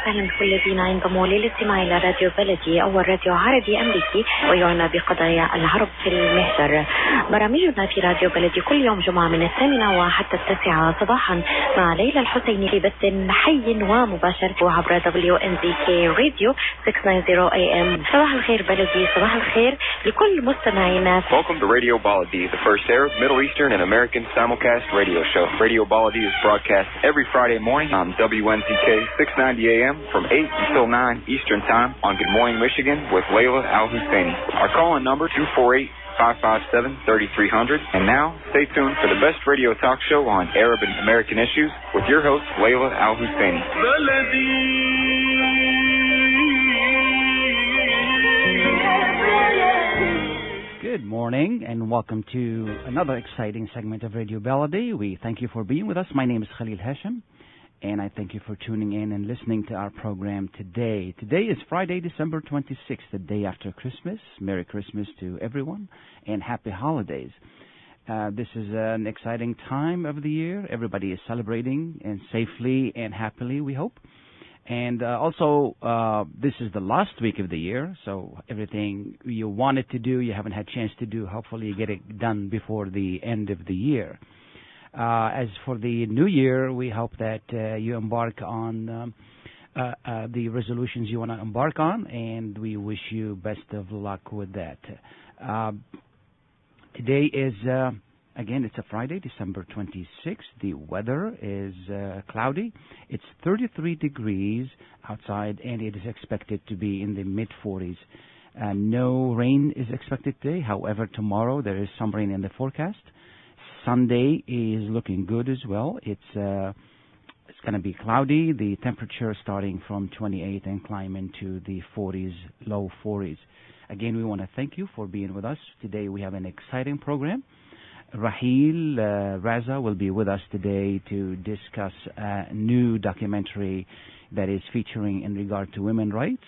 وسهلا بكل الذين ينضموا للاستماع إلى راديو بلدي، أول راديو عربي أمريكي ويعنى بقضايا العرب في المهجر. برامجنا في راديو بلدي كل يوم جمعة من 8 وحتى 9 صباحا مع ليلى الحسيني في بث حي ومباشر عبر WNZK راديو 690 AM. صباح الخير بلدي، صباح الخير لكل مستمعينا. Welcome to Radio Baladi, the first Arab, Middle Eastern, and American simulcast radio show. Radio Baladi is broadcast every Friday morning on WNZK 690 AM from 8 until 9 Eastern Time on Good Morning Michigan with Layla Al-Husseini. Our call-in number 248-557-3300. And now, stay tuned for the best radio talk show on Arab and American issues with your host, Layla Al-Husseini. Good morning and welcome to another exciting segment of Radio Baladi. We thank you for being with us. My name is Khalil Hashim, and I thank you for tuning in and listening to our program today. Today is Friday, December 26th, the day after Christmas. Merry Christmas to everyone and happy holidays. This is an exciting time of the year. Everybody is celebrating and safely and happily, we hope. And also, this is the last week of the year, so everything you wanted to do, you haven't had a chance to do, hopefully you get it done before the end of the year. As for the new year, we hope that you embark on the resolutions you want to embark on, and we wish you best of luck with that. Today is... Again, it's a Friday, December 26th. The weather is cloudy. It's 33 degrees outside, and it is expected to be in the mid-40s. No rain is expected today. However, tomorrow there is some rain in the forecast. Sunday is looking good as well. It's going to be cloudy. The temperature starting from 28 and climb into the 40s, low 40s. Again, we want to thank you for being with us. Today we have an exciting program. Raheel Raza will be with us today to discuss a new documentary that is featuring in regard to women's rights.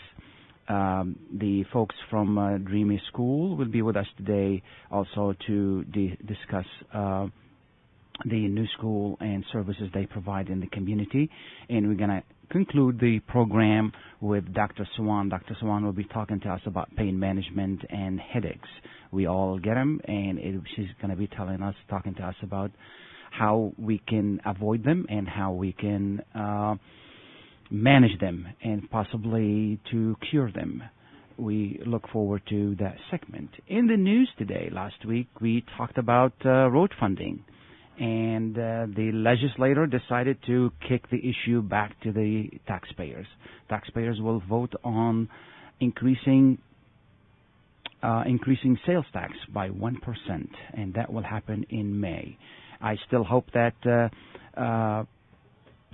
The folks from Dreamy School will be with us today also to discuss the new school and services they provide in the community. And we're going to conclude the program with Dr. Swan. Dr. Swan will be talking to us about pain management and headaches. We all get them, and she's going to be talking to us about how we can avoid them and how we can manage them and possibly to cure them. We look forward to that segment. In the news today, last week, we talked about road funding. And the legislator decided to kick the issue back to the taxpayers. Taxpayers will vote on increasing sales tax by 1%, and that will happen in May. I still hope that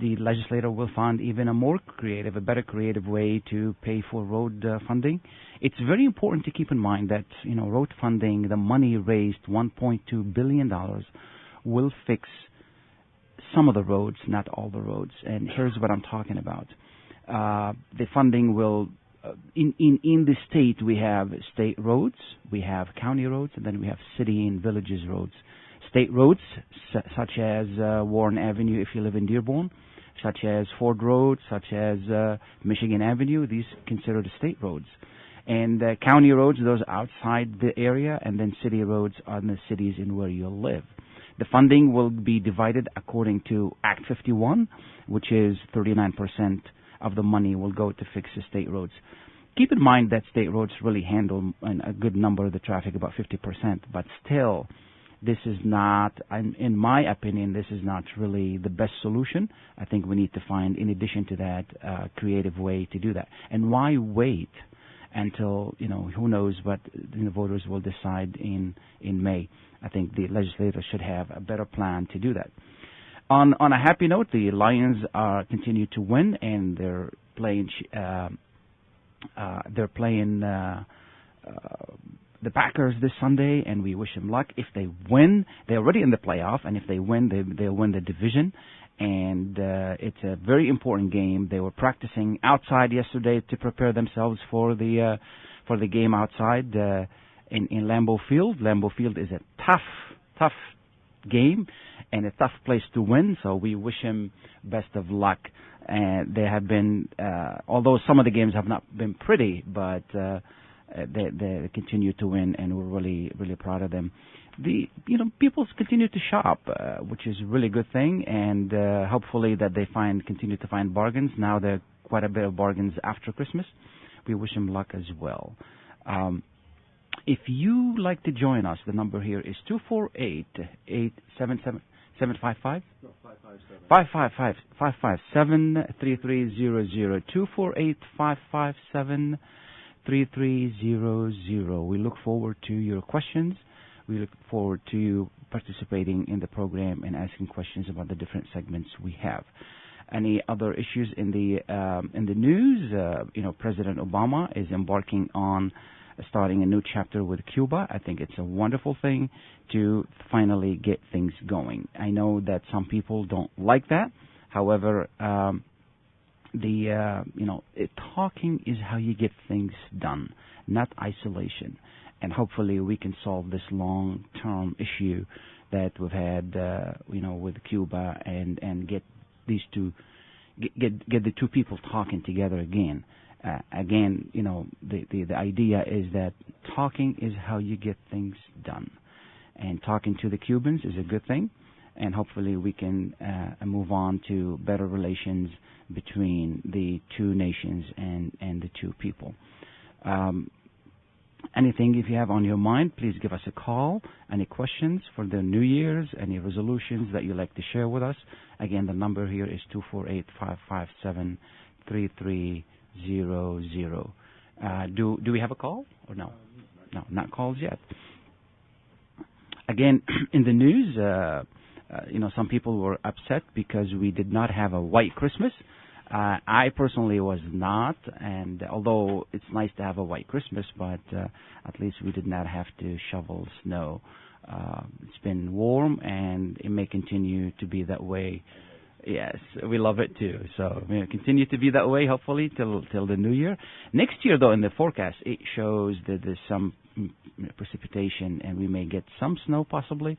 the legislator will find even a better creative way to pay for road funding. It's very important to keep in mind that road funding, the money raised, $1.2 billion, will fix some of the roads, not all the roads. And here's what I'm talking about. The funding will, in the state, we have state roads, we have county roads, and then we have city and villages roads. State roads, such as Warren Avenue if you live in Dearborn, such as Ford Road, such as Michigan Avenue, these considered state roads. And county roads, those outside the area, and then city roads are in the cities in where you live. The funding will be divided according to Act 51, which is 39% of the money will go to fix the state roads. Keep in mind that state roads really handle a good number of the traffic, about 50%, but still, this is not, in my opinion, this is not really the best solution. I think we need to find, in addition to that, a creative way to do that. And why wait until, who knows what the voters will decide in May. I think the legislators should have a better plan to do that. On a happy note, the Lions continue to win, and they're playing the Packers this Sunday, and we wish them luck. If they win, they're already in the playoff, and if they win, they'll win the division. And it's a very important game. They were practicing outside yesterday to prepare themselves for the game outside in Lambeau Field. Lambeau Field is a tough game, and a tough place to win. So we wish him best of luck. And they have been, although some of the games have not been pretty, but they continue to win, and we're really proud of them. People continue to shop, which is a really good thing, and hopefully that they continue to find bargains. Now there are quite a bit of bargains after Christmas. We wish them luck as well. If you like to join us, the number here is 248-877-755? No, 557. 557-3300. 248-557-3300. We look forward to your questions. We look forward to you participating in the program and asking questions about the different segments we have. Any other issues in the news? President Obama is embarking on starting a new chapter with Cuba. I think it's a wonderful thing to finally get things going. I know that some people don't like that. However, talking is how you get things done, not isolation. And hopefully we can solve this long-term issue that we've had, with Cuba, and get these two, get the two people talking together again. The idea is that talking is how you get things done, and talking to the Cubans is a good thing, and hopefully we can move on to better relations between the two nations and the two people. Anything if you have on your mind, please give us a call. Any questions for the New Year's, any resolutions that you'd like to share with us? Again, the number here is 248-557-3300. Do we have a call or no? No, not calls yet. Again, in the news, some people were upset because we did not have a white Christmas. I personally was not, and although it's nice to have a white Christmas, but at least we did not have to shovel snow. It's been warm, and it may continue to be that way. Yes, we love it too. So may continue to be that way, hopefully, till the new year. Next year, though, in the forecast, it shows that there's some precipitation, and we may get some snow possibly.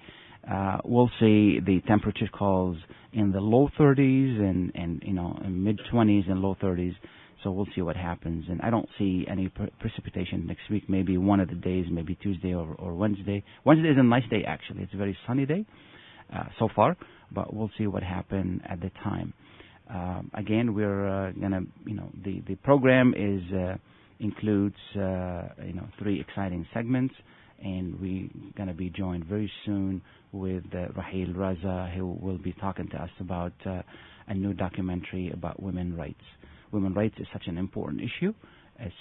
We'll see. The temperature calls in the low 30s and in mid 20s and low 30s. So we'll see what happens. And I don't see any precipitation next week. Maybe one of the days, maybe Tuesday or Wednesday. Wednesday is a nice day, actually. It's a very sunny day so far. But we'll see what happens at the time. Again, we're gonna, the program includes 3 exciting segments, and we're gonna be joined very soon with Raheel Raza, who will be talking to us about a new documentary about women's rights. Women's rights is such an important issue,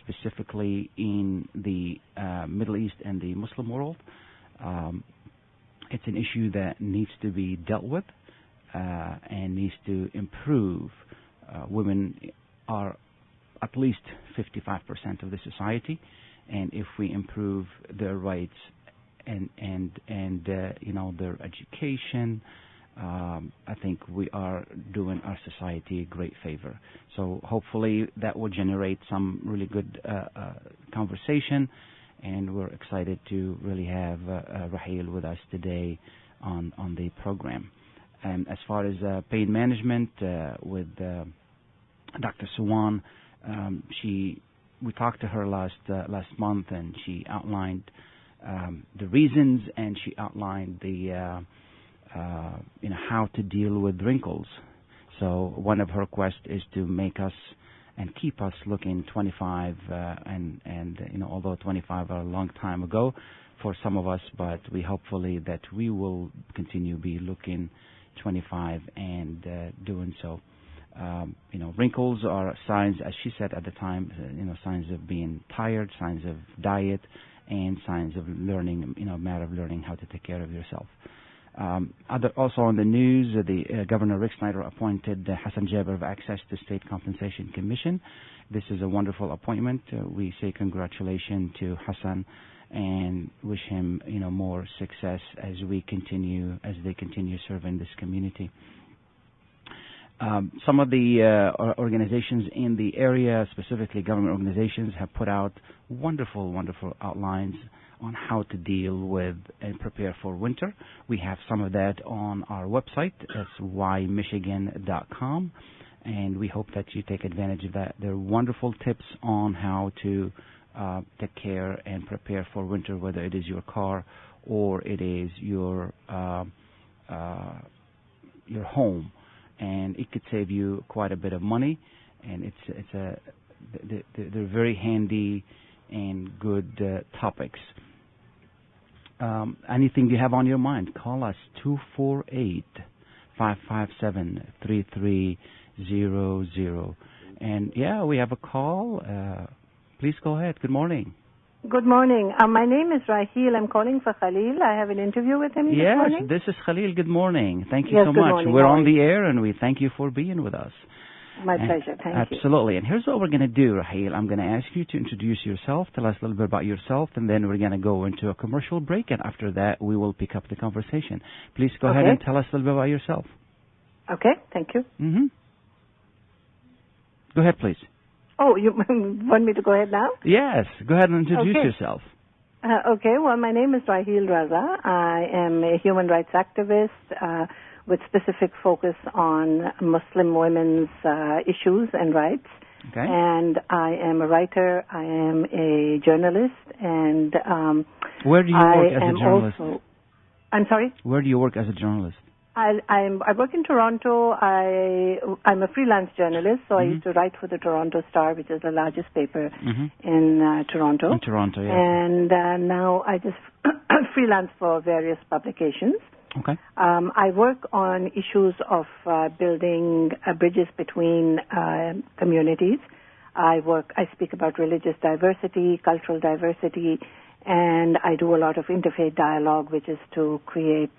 specifically in the Middle East and the Muslim world. It's an issue that needs to be dealt with and needs to improve. Women are at least 55% of the society, and if we improve their rights and their education, I think we are doing our society a great favor. So hopefully that will generate some really good conversation, and we're excited to really have Raheel with us today on the program. And as far as pain management with Dr. Suwan, we talked to her last month, and she outlined the reasons, and she outlined the how to deal with wrinkles. So one of her quests is to make us and keep us looking 25, and although 25 are a long time ago for some of us, but we hopefully that we will continue be looking 25 and doing so. Wrinkles are signs, as she said at the time, signs of being tired, signs of diet, and signs of learning, matter of learning how to take care of yourself. Also on the news, the Governor Rick Snyder appointed Hassan Jaber of Access to State Compensation Commission. This is a wonderful appointment. We say congratulations to Hassan and wish him, more success as they continue serving this community. Some of the organizations in the area, specifically government organizations, have put out wonderful, wonderful outlines on how to deal with and prepare for winter. We have some of that on our website. That's whymichigan.com, and we hope that you take advantage of that. There are wonderful tips on how to take care and prepare for winter, whether it is your car or it is your home, and it could save you quite a bit of money. And they're very handy and good topics. Anything you have on your mind, call us 248-557-3300. And yeah, we have a call. Please go ahead. Good morning. Good morning. My name is Raheel. I'm calling for Khalil. I have an interview with him this morning. Yes, this is Khalil. Good morning. Thank you yes, so good much. Morning. We're on the air, and we thank you for being with us. My pleasure. Thank you. Absolutely. And here's what we're going to do, Raheel. I'm going to ask you to introduce yourself, tell us a little bit about yourself, and then we're going to go into a commercial break, and after that, we will pick up the conversation. Please go ahead and tell us a little bit about yourself. Okay. Thank you. Go ahead, please. Oh, you want me to go ahead now? Yes. Go ahead and introduce yourself. Okay. Well, my name is Raheel Raza. I am a human rights activist with specific focus on Muslim women's issues and rights. Okay. And I am a writer. I am a journalist. And where do you work as a journalist? I'm sorry? Where do you work as a journalist? I work in Toronto. I'm a freelance journalist, so I used to write for the Toronto Star, which is the largest paper in Toronto. In Toronto, yes. And now I just freelance for various publications. Okay. I work on issues of building bridges between communities. I speak about religious diversity, cultural diversity, and I do a lot of interfaith dialogue, which is to create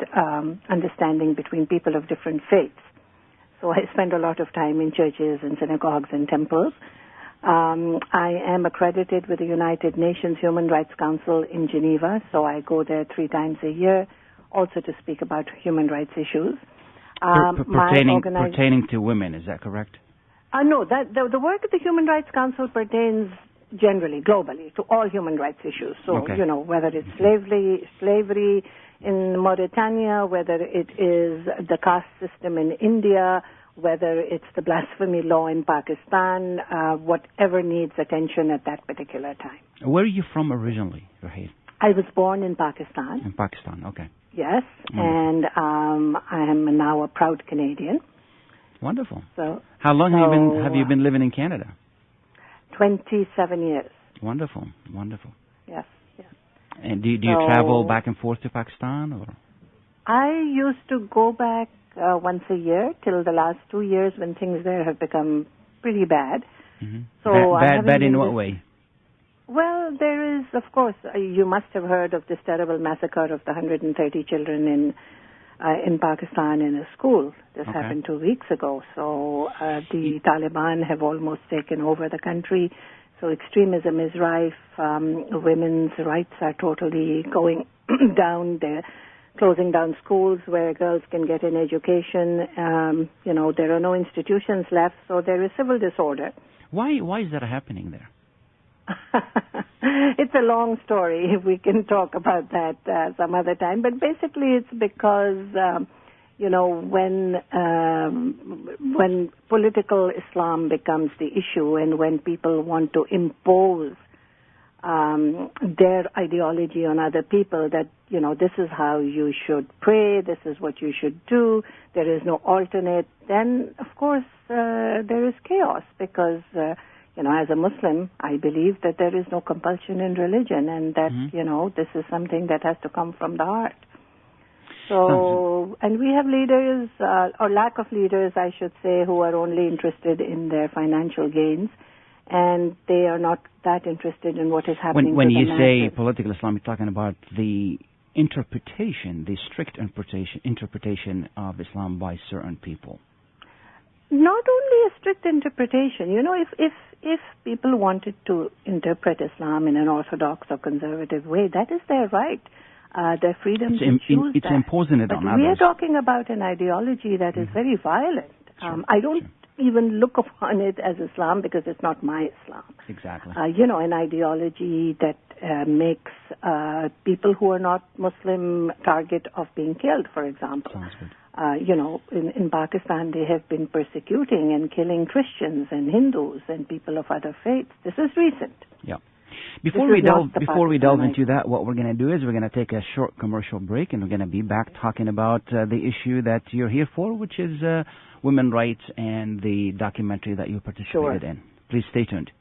understanding between people of different faiths. So I spend a lot of time in churches and synagogues and temples. I am accredited with the United Nations Human Rights Council in Geneva, so I go there 3 times a year, also to speak about human rights issues. Pertaining to women, is that correct? No, the work of the Human Rights Council pertains generally, globally, to all human rights issues. So, whether it's slavery in Mauritania, whether it is the caste system in India, whether it's the blasphemy law in Pakistan, whatever needs attention at that particular time. Where are you from originally, Raheel? I was born in Pakistan. In Pakistan, okay. Yes, and I am now a proud Canadian. Wonderful. So, how long have you been living in Canada? 27 years. Wonderful, wonderful. Yes. And do you travel back and forth to Pakistan, or? I used to go back once a year till the last 2 years when things there have become pretty bad. So bad in what way? Well, there is, of course, you must have heard of this terrible massacre of the 130 children in Pakistan in a school. This happened 2 weeks ago. So the Taliban have almost taken over the country. So extremism is rife. Women's rights are totally going down. They're closing down schools where girls can get an education. There are no institutions left. So there is civil disorder. Why is that happening there? It's a long story. We can talk about that some other time. But basically, it's because when political Islam becomes the issue, and when people want to impose their ideology on other people, that this is how you should pray, this is what you should do, there is no alternate, then of course there is chaos, because as a Muslim, I believe that there is no compulsion in religion, and that, this is something that has to come from the heart. So, and we have leaders, or lack of leaders, I should say, who are only interested in their financial gains, and they are not that interested in what is happening when to the you masses. say political Islam, you're talking about the interpretation, the strict interpretation of Islam by certain people. Not only a strict interpretation. If people wanted to interpret Islam in an orthodox or conservative way, that is their right. Their freedom to choose it's that. imposing it but on we others. are talking about an ideology that is very violent, I don't even look upon it as Islam because it's not my Islam. Exactly. An ideology that makes people who are not Muslim target of being killed, for example. Sounds good. In Pakistan, they have been persecuting and killing Christians and Hindus and people of other faiths. This is recent. Yeah. Before we delve into that, what we're going to do is we're going to take a short commercial break, and we're going to be back talking about the issue that you're here for, which is women rights and the documentary that you participated in. Please stay tuned.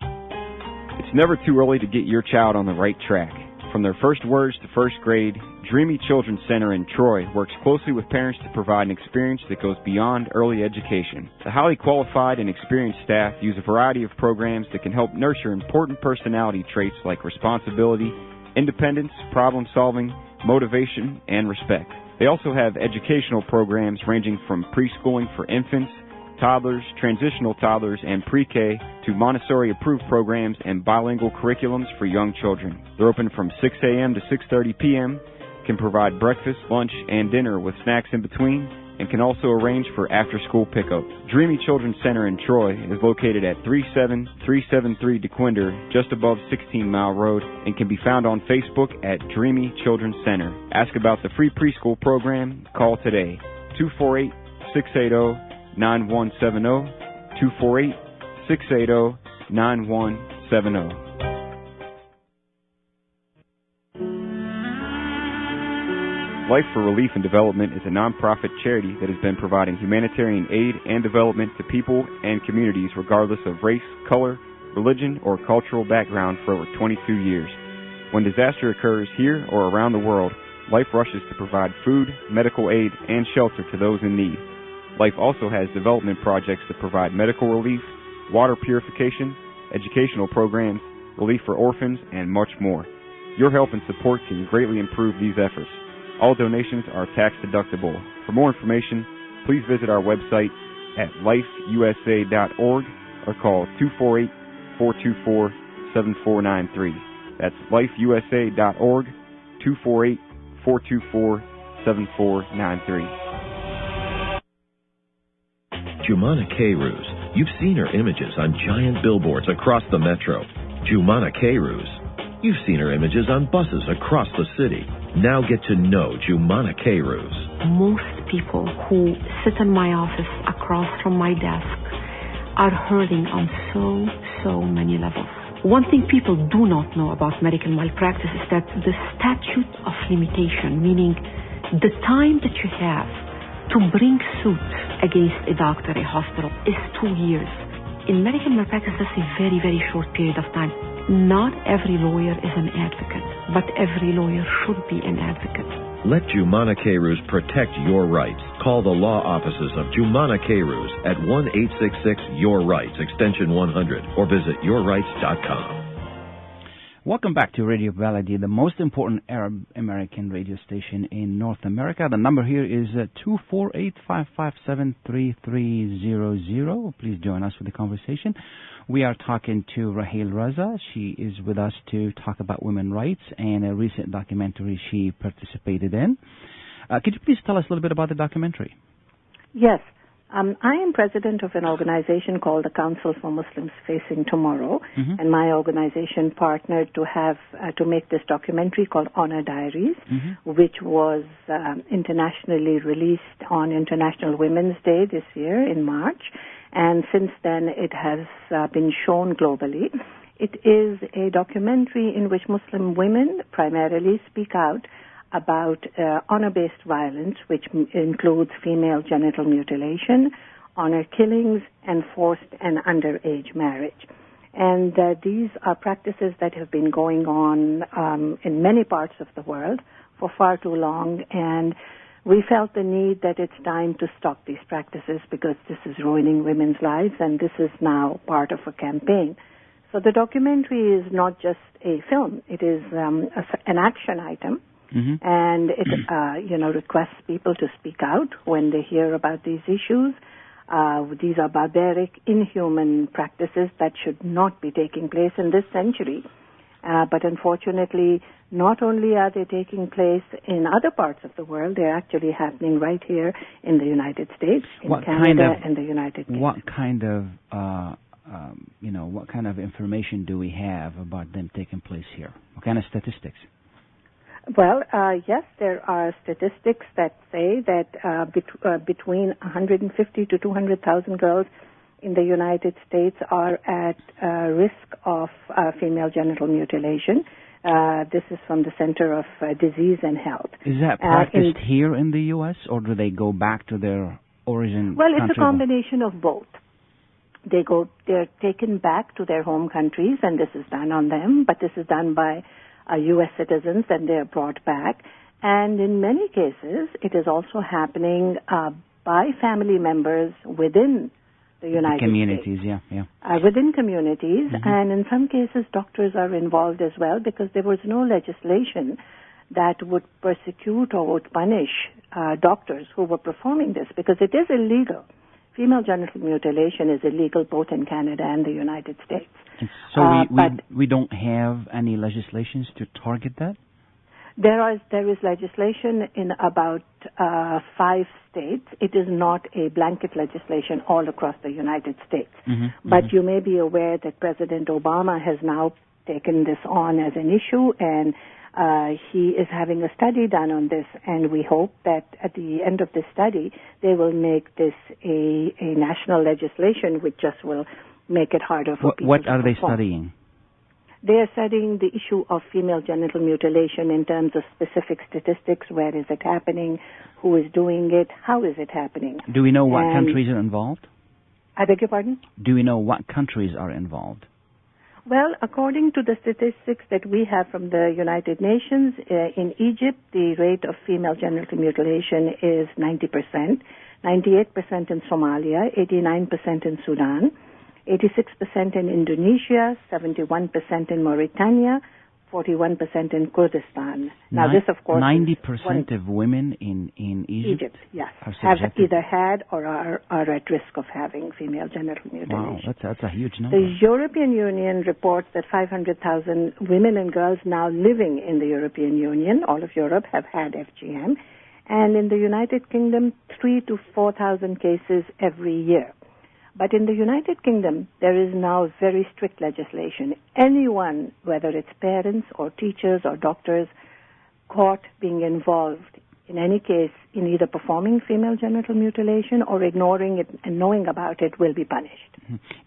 It's never too early to get your child on the right track. From their first words to first grade, Dreamy Children's Center in Troy works closely with parents to provide an experience that goes beyond early education. The highly qualified and experienced staff use a variety of programs that can help nurture important personality traits like responsibility, independence, problem solving, motivation, and respect. They also have educational programs ranging from preschooling for infants, toddlers, transitional toddlers, and pre-K to Montessori-approved programs and bilingual curriculums for young children. They're open from 6 a.m. to 6:30 p.m., can provide breakfast, lunch, and dinner with snacks in between, and can also arrange for after-school pickup. Dreamy Children's Center in Troy is located at 37373 DeQuinder, just above 16 Mile Road, and can be found on Facebook at Dreamy Children's Center. Ask about the free preschool program. Call today, 248-680-9170, 248-680-9170. Life for Relief and Development is a nonprofit charity that has been providing humanitarian aid and development to people and communities regardless of race, color, religion, or cultural background for over 22 years. When disaster occurs here or around the world, Life rushes to provide food, medical aid, and shelter to those in need. Life also has development projects that provide medical relief, water purification, educational programs, relief for orphans, and much more. Your help and support can greatly improve these efforts. All donations are tax-deductible. For more information, please visit our website at lifeusa.org or call 248-424-7493. That's lifeusa.org, 248-424-7493. Jumana K-Ruse. You've seen her images on giant billboards across the metro. Jumana K-Ruse. You've seen her images on buses across the city. Now get to know Jumana K-Ruse. Most people who sit in my office across from my desk are hurting on so many levels. One thing people do not know about medical malpractice is that the statute of limitation, meaning the time that you have to bring suit against a doctor, a hospital, is 2 years. In medical malpractice, that's a very, very short period of time. Not every lawyer is an advocate, but every lawyer should be an advocate. Let Jumana K-Ruse protect your rights. Call the law offices of Jumana K-Ruse at 1-866-YOUR-RIGHTS, extension 100, or visit yourrights.com. Welcome back to Radio Baladi, the most important Arab American radio station in North America. The number here is 248-557-3300. Please join us for the conversation. We are talking to Raheel Raza. She is with us to talk about women's rights and a recent documentary she participated in. Could you please tell us a little bit about the documentary? Yes. I am president of an organization called the Council for Muslims Facing Tomorrow, and my organization partnered to make this documentary called Honor Diaries, which was internationally released on International Women's Day this year in March, and since then it has been shown globally. It is a documentary in which Muslim women primarily speak out about honor-based violence, which includes female genital mutilation, honor killings, and forced and underage marriage. And these are practices that have been going on in many parts of the world for far too long, and we felt the need that it's time to stop these practices because this is ruining women's lives, and this is now part of a campaign. So the documentary is not just a film. It is an action item. And it, requests people to speak out when they hear about these issues. These are barbaric, inhuman practices that should not be taking place in this century. But unfortunately, not only are they taking place in other parts of the world, they're actually happening right here in the United States, in Canada, and the United Kingdom. What kind of what kind of information do we have about them taking place here? What kind of statistics? Well, yes, there are statistics that say that between 150 to 200,000 girls in the United States are at risk of female genital mutilation. This is from the Center of Disease and Health. Is that practiced here in the U.S., or do they go back to their origin Well, country? it's a combination of both. They're taken back to their home countries, and this is done on them, but this is done by U.S. citizens, and they're brought back. And in many cases, it is also happening by family members within the United communities, States. yeah. Within communities, and in some cases, doctors are involved as well, because there was no legislation that would persecute or would punish doctors who were performing this, because it is illegal. Female genital mutilation is illegal both in Canada and the United States. So we don't have any legislations to target that? There is legislation in about 5 states. It is not a blanket legislation all across the United States. But you may be aware that President Obama has now taken this on as an issue, and he is having a study done on this, and we hope that at the end of the study they will make this a national legislation, which just will make it harder for people to perform. What are they studying? They are studying the issue of female genital mutilation in terms of specific statistics. Where is it happening? Who is doing it? How is it happening? Do we know what countries are involved? I beg your pardon? Do we know what countries are involved? Well, according to the statistics that we have from the United Nations, in Egypt, the rate of female genital mutilation is 90%, 98% in Somalia, 89% in Sudan, 86% in Indonesia, 71% in Mauritania, 41% in Kurdistan. Now, this, of course, 90% of women in Egypt yes, have either had or are at risk of having female genital mutilation. Wow, that's a huge number. The European Union reports that 500,000 women and girls now living in the European Union, all of Europe, have had FGM. And in the United Kingdom, 3,000 to 4,000 cases every year. But in the United Kingdom, there is now very strict legislation. Anyone, whether it's parents or teachers or doctors, caught being involved in any case in either performing female genital mutilation or ignoring it and knowing about it will be punished.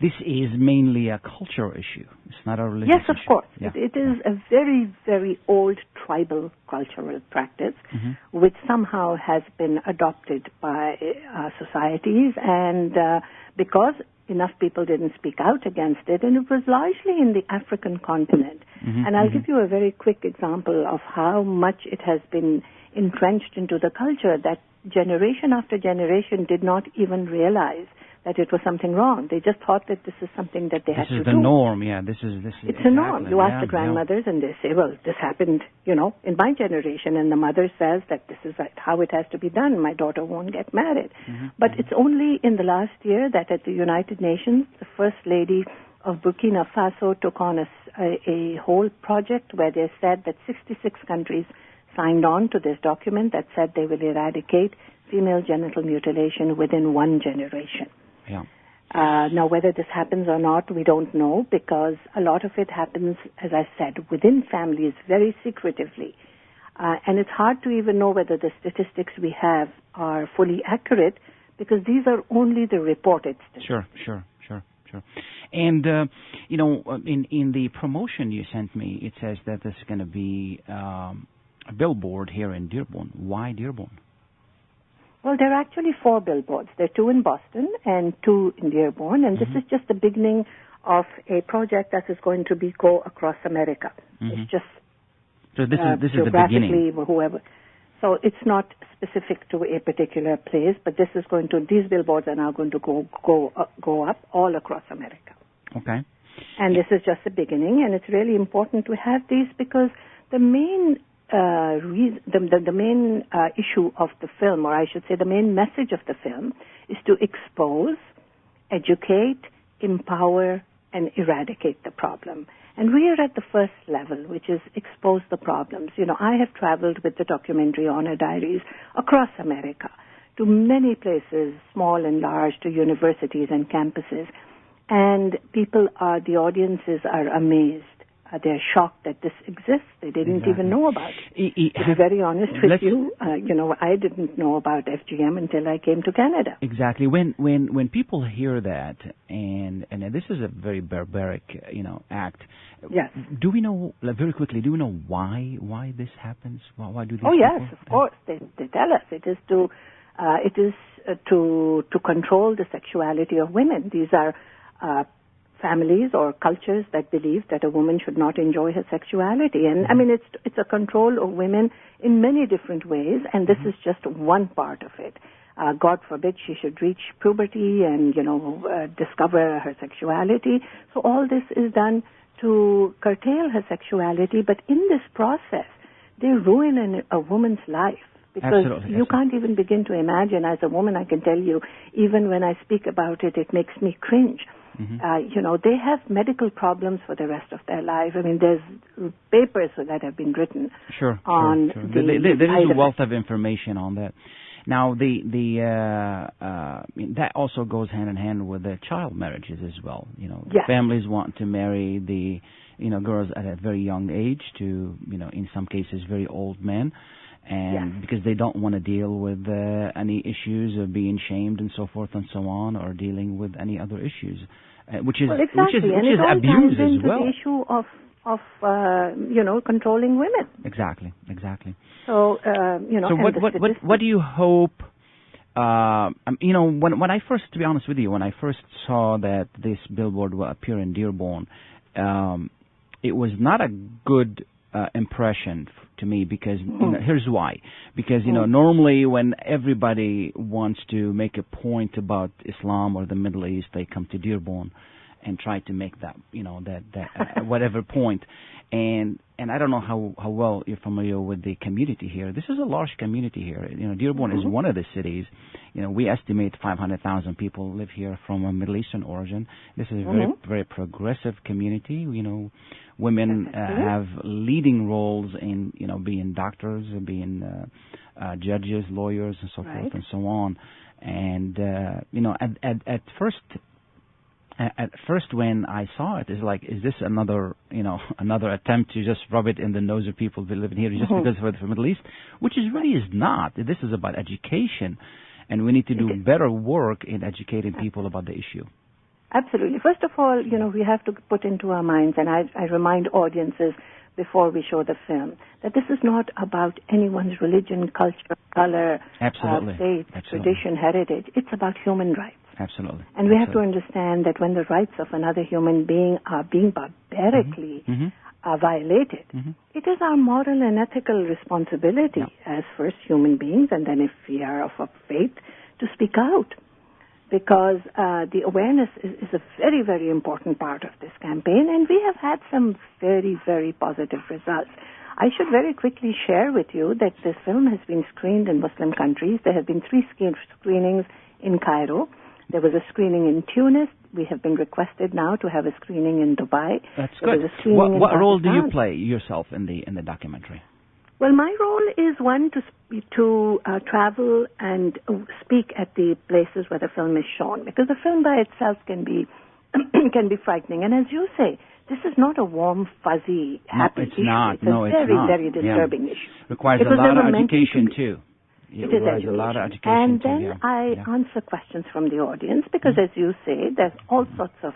This is mainly a cultural issue. It's not a religious issue. Yes, of course. Yeah. It is a very, very old tribal cultural practice which somehow has been adopted by societies, and because enough people didn't speak out against it, and it was largely in the African continent. And I'll give you a very quick example of how much it has been entrenched into the culture, that generation after generation did not even realize that it was something wrong. They just thought that this is something that they had to do. This is the norm, yeah. This is It's exactly, a norm. You ask the grandmothers, and they say, well, this happened, in my generation, and the mother says that this is how it has to be done. My daughter won't get married. But it's only in the last year that at the United Nations, the First Lady of Burkina Faso took on a whole project where they said that 66 countries signed on to this document that said they will eradicate female genital mutilation within 1 generation. Yeah. Now, whether this happens or not, we don't know, because a lot of it happens, as I said, within families very secretively. And it's hard to even know whether the statistics we have are fully accurate, because these are only the reported statistics. Sure. And, in the promotion you sent me, it says that there's going to be a billboard here in Dearborn. Why Dearborn? Well, there are actually 4 billboards. There are 2 in Boston and 2 in Dearborn, and this is just the beginning of a project that is going to go across America. It's just so this is the beginning. Whoever. So it's not specific to a particular place, but these billboards are now going to go up all across America. Okay. And this is just the beginning, and it's really important to have these, because the main the main issue of the film, or I should say the main message of the film, is to expose, educate, empower, and eradicate the problem. And we are at the first level, which is expose the problems. I have traveled with the documentary Honor Diaries across America to many places, small and large, to universities and campuses. And the audiences are amazed. They're shocked that this exists. They didn't even know about it. To be very honest with you, I didn't know about FGM until I came to Canada. Exactly. When people hear that, and this is a very barbaric, act. Yes. Do we know, very quickly? Do we know why this happens? Why do these? Oh yes, of course. They tell us it is to control the sexuality of women. These are families or cultures that believe that a woman should not enjoy her sexuality. And I mean, it's a control of women in many different ways, and this is just one part of it. God forbid she should reach puberty and, discover her sexuality. So all this is done to curtail her sexuality, but in this process, they ruin a woman's life. Because you can't even begin to imagine. As a woman, I can tell you, even when I speak about it, it makes me cringe. They have medical problems for the rest of their life. I mean, there's papers that have been written on there is a wealth of information on that. Now, that also goes hand in hand with the child marriages as well. Families want to marry the girls at a very young age to in some cases very old men. And because they don't want to deal with any issues of being shamed and so forth and so on, or dealing with any other issues, which is abuse as well. The issue of controlling women. Exactly. So So what do you hope? When I first, to be honest with you, when I first saw that this billboard will appear in Dearborn, it was not a good impression to me, because here's why. Because normally when everybody wants to make a point about Islam or the Middle East, they come to Dearborn and try to make that that whatever point. And I don't know how well you're familiar with the community here. This is a large community here. Dearborn is one of the cities. We estimate 500,000 people live here from a Middle Eastern origin. This is a very, very progressive community. Women have leading roles in, being doctors, being judges, lawyers, and so forth and so on. And at first when I saw it, it's like, is this another attempt to just rub it in the nose of people who live in here just because we're from the Middle East? Which really is not. This is about education, and we need to do better work in educating people about the issue. Absolutely. First of all, we have to put into our minds, and I remind audiences before we show the film, that this is not about anyone's religion, culture, color, faith, tradition, heritage. It's about human rights. Absolutely. And we have to understand that when the rights of another human being are being barbarically violated, it is our moral and ethical responsibility as first human beings, and then if we are of a faith, to speak out. Because the awareness is a very, very important part of this campaign, and we have had some very, very positive results. I should very quickly share with you that this film has been screened in Muslim countries. There have been 3 screenings in Cairo. There was a screening in Tunis. We have been requested now to have a screening in Dubai. That's good. What role do you play yourself in the documentary? Well, my role is one to travel and speak at the places where the film is shown, because the film by itself can be frightening. And as you say, this is not a warm, fuzzy, happy issue. It's a very disturbing issue. Requires a lot of education too. It requires a lot of education. And then I answer questions from the audience, because as you say, there's all sorts of,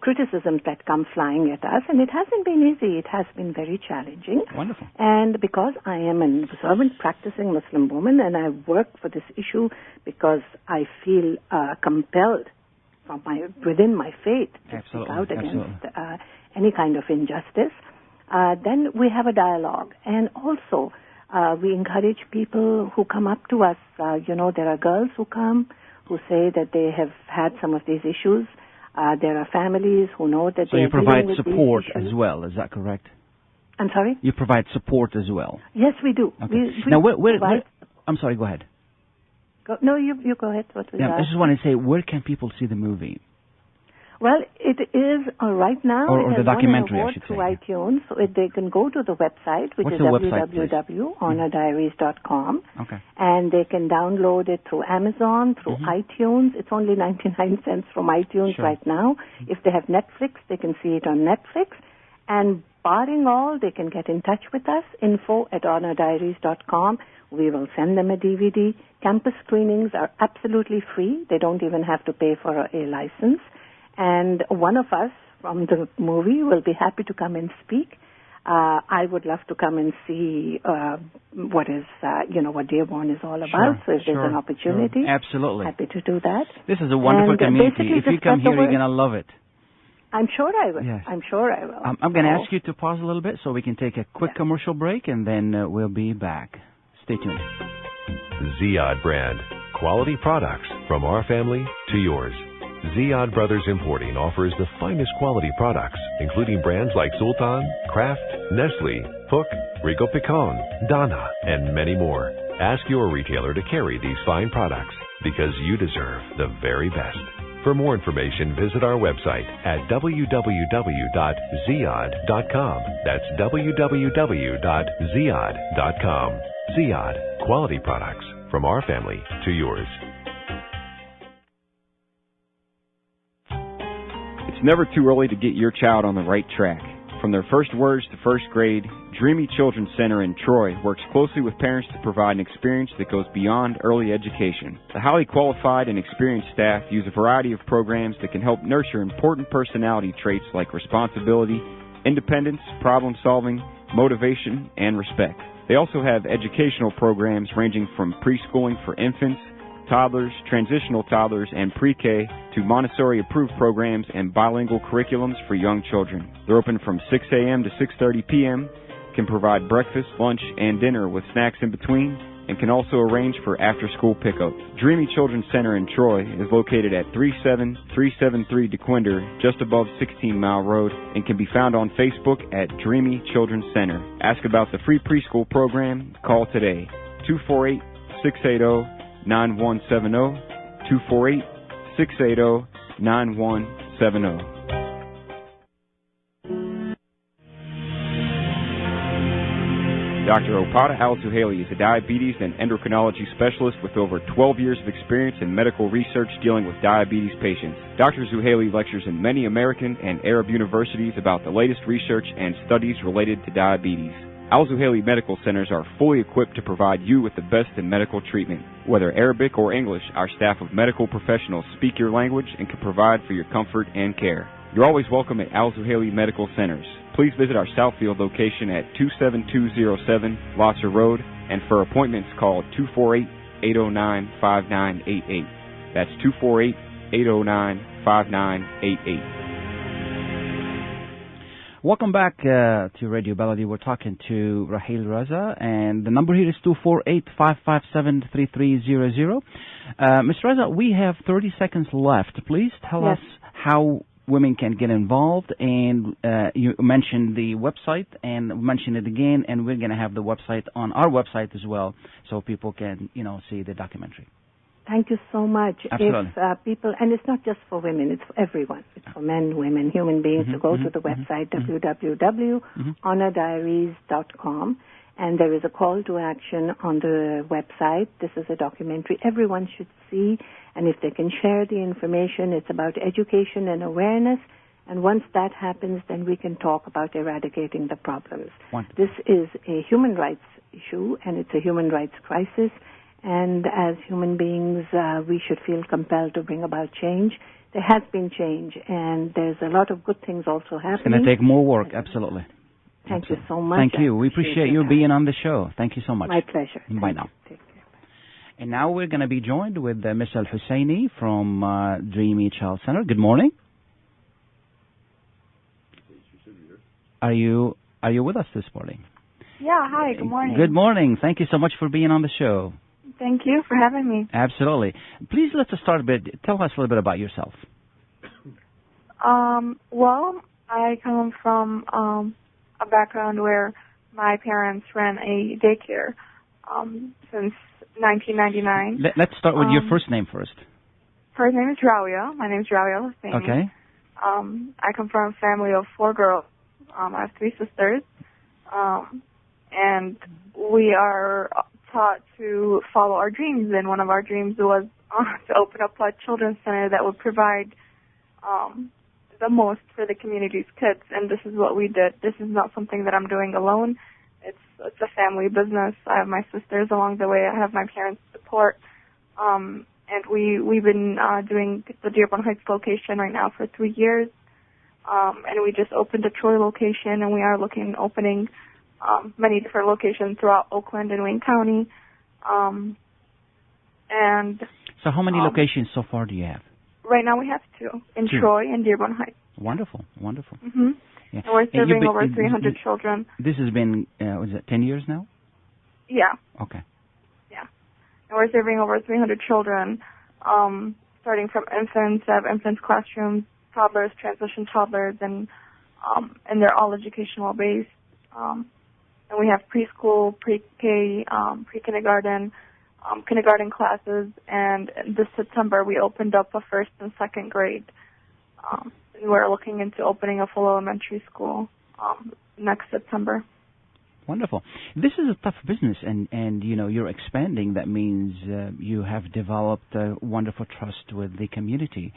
criticisms that come flying at us, and it hasn't been easy. It has been very challenging. Wonderful. And because I am an observant, practicing Muslim woman, and I work for this issue because I feel compelled from within my faith to speak out against any kind of injustice, then we have a dialogue. And also, we encourage people who come up to us. There are girls who come who say that they have had some of these issues. There are families who know that So you provide support as well, is that correct? I'm sorry? You provide support as well? Yes, we do. Okay. We now, I'm sorry, go ahead. No, you go ahead. What was that? I just want to say, where can people see the movie? Well, it is right now. Or it the has documentary, won an I should award through say. iTunes, so they can go to the website, which What's is the website, www.honordiaries.com, Okay. and they can download it through Amazon, through iTunes. It's only 99 cents from iTunes Sure. right now. If they have Netflix, they can see it on Netflix. And barring all, they can get in touch with us, info@honordiaries.com. We will send them a DVD. Campus screenings are absolutely free. They don't even have to pay for a license. And one of us from the movie will be happy to come and speak. I would love to come and see what Dearborn is all about. So if there's an opportunity, absolutely, happy to do that. This is a wonderful And, community. If you come here, you're going to love it. I'm sure I will. Yes. I'm sure I will. I'm going to ask you to pause a little bit so we can take a quick commercial break, and then we'll be back. Stay tuned. Ziyad brand. Quality products from our family to yours. Ziyad Brothers Importing offers the finest quality products, including brands like Sultan, Kraft, Nestle, Hook, Rico Picon, Dana, and many more. Ask your retailer to carry these fine products because you deserve the very best. For more information, visit our website at www.ziyad.com. That's www.ziyad.com. Ziyad, quality products from our family to yours. It's never too early to get your child on the right track. From their first words to first grade, Dreamy Children's Center in Troy works closely with parents to provide an experience that goes beyond early education. The highly qualified and experienced staff use a variety of programs that can help nurture important personality traits like responsibility, independence, problem solving, motivation, and respect. They also have educational programs ranging from preschooling for infants, toddlers, transitional toddlers, and pre-K to Montessori-approved programs and bilingual curriculums for young children. They're open from 6 a.m. to 6:30 p.m., can provide breakfast, lunch, and dinner with snacks in between, and can also arrange for after-school pickup. Dreamy Children's Center in Troy is located at 37373 DeQuinder, just above 16 Mile Road, and can be found on Facebook at Dreamy Children's Center. Ask about the free preschool program. Call today, 248-680-9170, 248-680-9170. Dr. Opada Al-Zuhaili is a diabetes and endocrinology specialist with over 12 years of experience in medical research dealing with diabetes patients. Dr. Zuhaili lectures in many American and Arab universities about the latest research and studies related to diabetes. Al-Zuhaili Medical Centers are fully equipped to provide you with the best in medical treatment. Whether Arabic or English, our staff of medical professionals speak your language and can provide for your comfort and care. You're always welcome at Al-Zuhaili Medical Centers. Please visit our Southfield location at 27207 Losser Road, and for appointments, call 248-809-5988. That's 248-809-5988. Welcome back to Radio Baladi. We're talking to Raheel Raza, and the number here is 248-557-3300. Ms. Raza, we have 30 seconds left. Please tell us how women can get involved, and you mentioned the website, and mention it again, and we're going to have the website on our website as well, so people can, see the documentary. Thank you so much. Absolutely. If people, and it's not just for women, it's for everyone. It's for men, women, human beings to go to the website, www.honordiaries.com, and there is a call to action on the website. This is a documentary everyone should see, and if they can share the information, it's about education and awareness, and once that happens, then we can talk about eradicating the problems. Wonderful. This is a human rights issue, and it's a human rights crisis. And as human beings, we should feel compelled to bring about change. There has been change, and there's a lot of good things also happening. It's going to take more work, absolutely. Thank you so much. Thank you. We appreciate you being on the show. Thank you so much. My pleasure. Bye now. Take care. And now we're going to be joined with Ms. Al-Husseini from Dreamy Child Center. Good morning. Are you with us this morning? Yeah, hi, good morning. Good morning. Thank you so much for being on the show. Thank you for having me. Absolutely. Please let's start a bit. Tell us a little bit about yourself. Well, I come from a background where my parents ran a daycare since 1999. Let's start with your first name first. First name is Rawia. My name is Rawia Husseini. Okay. I come from a family of 4 girls. I have 3 sisters, and we are taught to follow our dreams. And one of our dreams was to open up a children's center that would provide the most for the community's kids. And this is what we did. This is not something that I'm doing alone. It's a family business. I have my sisters along the way. I have my parents' support. And we've been doing the Dearborn Heights location right now for 3 years. And we just opened a Troy location, and we are looking at opening many different locations throughout Oakland and Wayne County. And so how many locations so far do you have? Right now we have 2 in Troy and Dearborn Heights. Wonderful, wonderful. Mm-hmm. Yeah. And we're serving over 300 children. This has been, was it 10 years now? Yeah. Okay. Yeah. And we're serving over 300 children, starting from infants. I have infants classrooms, toddlers, transition toddlers, and they're all educational based. And we have preschool, pre-K, pre-kindergarten, kindergarten classes, and this September we opened up a 1st and 2nd grade. And we're looking into opening a full elementary school next September. Wonderful. This is a tough business, and you know, you're expanding. That means you have developed a wonderful trust with the community.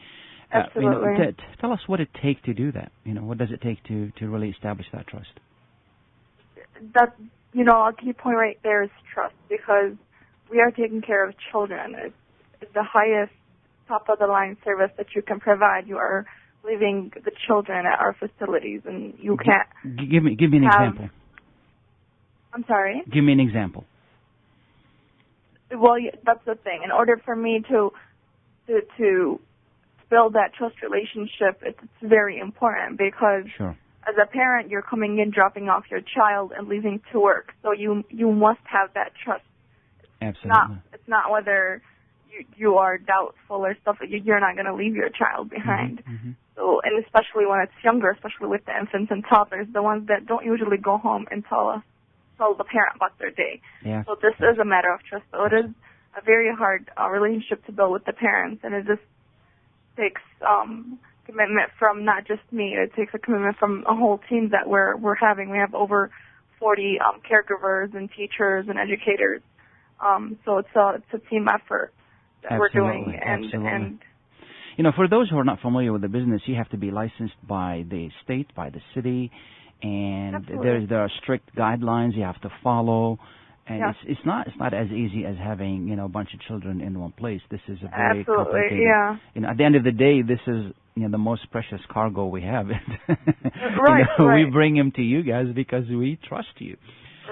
Absolutely. You know, tell us what it takes to do that. You know, what does it take to really establish that trust? That, you know, a key point right there is trust, because we are taking care of children. It's the highest, top-of-the-line service that you can provide. You are leaving the children at our facilities, and you can't. Give me an example. I'm sorry? Give me an example. Well, that's the thing. In order for me to build that trust relationship, it's very important, because sure. As a parent, you're coming in, dropping off your child, and leaving to work. So you must have that trust. Absolutely. It's not whether you are doubtful or stuff. You're not going to leave your child behind. Mm-hmm. So, and especially when it's younger, especially with the infants and toddlers, the ones that don't usually go home and tell the parent about their day. Yeah. So this is a matter of trust. So it is a very hard relationship to build with the parents, and it just takes commitment from not just me. It takes a commitment from a whole team that we're having. We have over 40 caregivers and teachers and educators. So it's a team effort that we're doing. And you know, for those who are not familiar with the business, you have to be licensed by the state, by the city, and there are strict guidelines you have to follow. And it's not as easy as having, you know, a bunch of children in one place. This is a very complicated. Yeah. You know, at the end of the day, this is, you know, the most precious cargo we have. Right. We bring him to you guys because we trust you.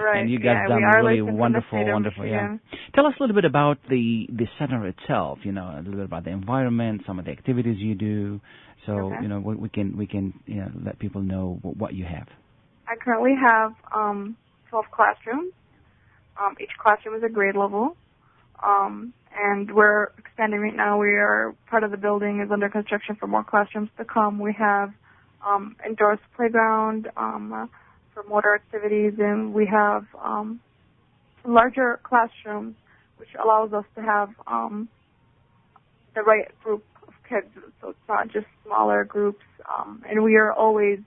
Right. And you guys done really wonderful. Yeah. Tell us a little bit about the center itself. You know, a little bit about the environment, some of the activities you do. So you know, we can you know, let people know what you have. I currently have 12 classrooms. Each classroom is a grade level, and we're expanding right now. We are part of the building is under construction for more classrooms to come. We have indoor playground for motor activities, and we have larger classrooms, which allows us to have the right group of kids. So it's not just smaller groups, and we are always